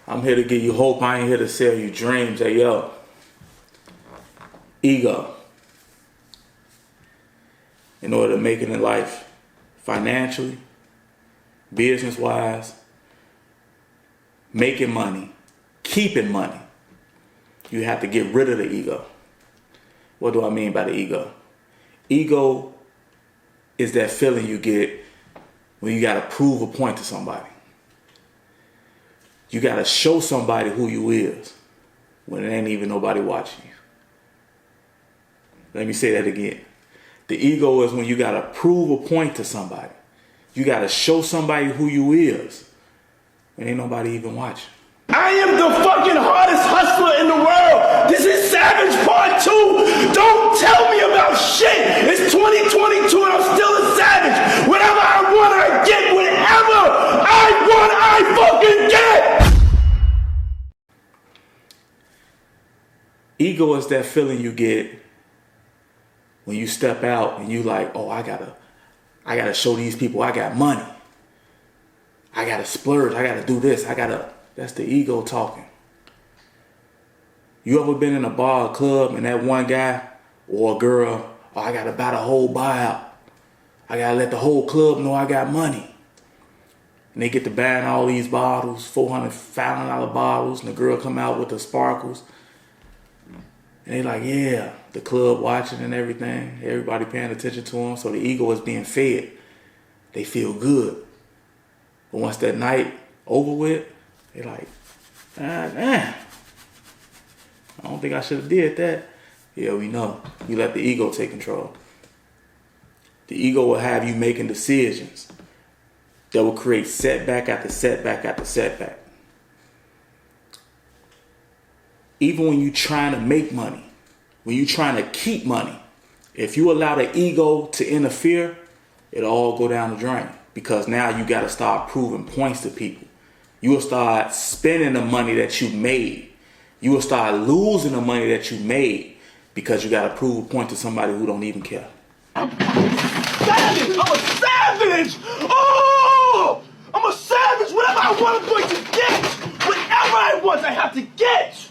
I'm here to give you hope. I ain't here to sell you dreams. Hey, yo. Ego. In order to make it in life, financially, business-wise, making money, keeping money, you have to get rid of the ego. What do I mean by the ego? Ego is that feeling you get when you got to prove a point to somebody. You got to show somebody who you is when it ain't even nobody watching you. Let me say that again. The ego is when you got to prove a point to somebody. You got to show somebody who you is when ain't nobody even watching. I am the fucking hardest hustler in the world. This is Savage Part 2. Don't tell me about shit. It's 2022 and I'm still a savage. Whatever I want, I get. Whatever I want, I fucking get. Ego is that feeling you get when you step out and you like, oh, I gotta show these people I got money. I gotta splurge. I gotta do this. That's the ego talking. You ever been in a bar or club and that one guy or a girl, oh, I gotta buy the whole bar out. I gotta let the whole club know I got money. And they get to buying all these bottles, $400, $500 bottles, and the girl come out with the sparkles. And they like, yeah, the club watching and everything. Everybody paying attention to them. So the ego is being fed. They feel good. But once that night over with, they like, damn, I don't think I should have did that. Yeah, we know. You let the ego take control. The ego will have you making decisions that will create setback after setback after setback. Even when you're trying to make money, when you're trying to keep money, if you allow the ego to interfere, it'll all go down the drain. Because now you got to start proving points to people. You will start spending the money that you made. You will start losing the money that you made because you got to prove a point to somebody who don't even care. I'm savage. I'm a savage. Oh, I'm a savage. Whatever I want, I'm going to get. Whatever I want, I have to get.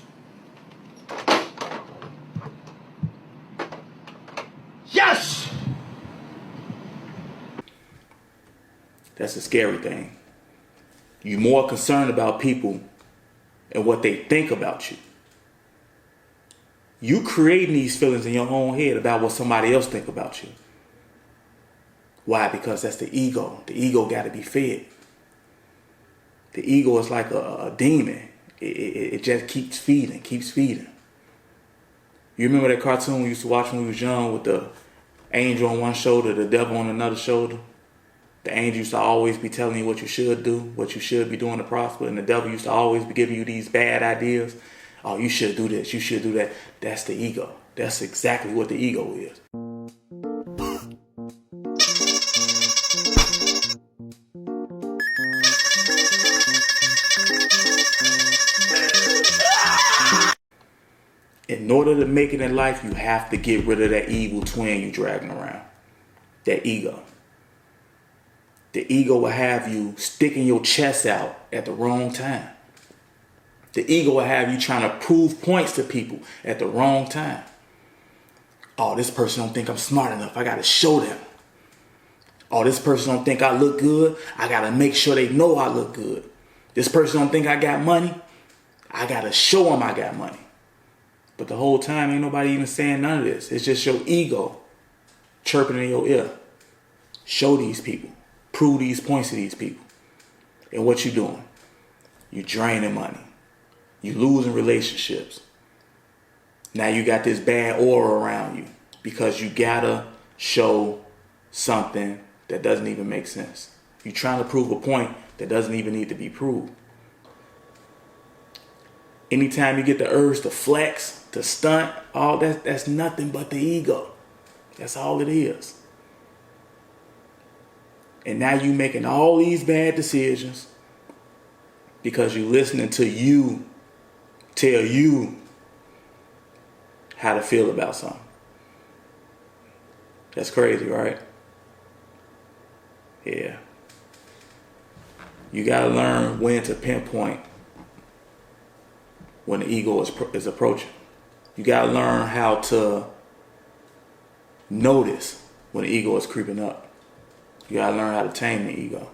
Yes. That's a scary thing. You're more concerned about people and what they think about you. You creating these feelings in your own head about what somebody else think about you. Why? Because that's the ego. The ego got to be fed. The ego is like a demon. It just keeps feeding, keeps feeding. You remember that cartoon we used to watch when we was young with the angel on one shoulder, the devil on another shoulder? The angel used to always be telling you what you should do, what you should be doing to prosper. And the devil used to always be giving you these bad ideas. Oh, you should do this, you should do that. That's the ego. That's exactly what the ego is. In order to make it in life, you have to get rid of that evil twin you dragging around. That ego. The ego will have you sticking your chest out at the wrong time. The ego will have you trying to prove points to people at the wrong time. Oh, this person don't think I'm smart enough. I got to show them. Oh, this person don't think I look good. I got to make sure they know I look good. This person don't think I got money. I got to show them I got money. But the whole time, ain't nobody even saying none of this. It's just your ego chirping in your ear. Show these people. Prove these points to these people. And what you doing? You draining money. You losing relationships. Now you got this bad aura around you because you gotta show something that doesn't even make sense. You're trying to prove a point that doesn't even need to be proved. Anytime you get the urge to flex, to stunt, all that's nothing but the ego. That's all it is. And now you making all these bad decisions because you're listening to you tell you how to feel about something. That's crazy, right? Yeah. You got to learn when to pinpoint when the ego is approaching. You got to learn how to notice when the ego is creeping up. You got to learn how to tame the ego.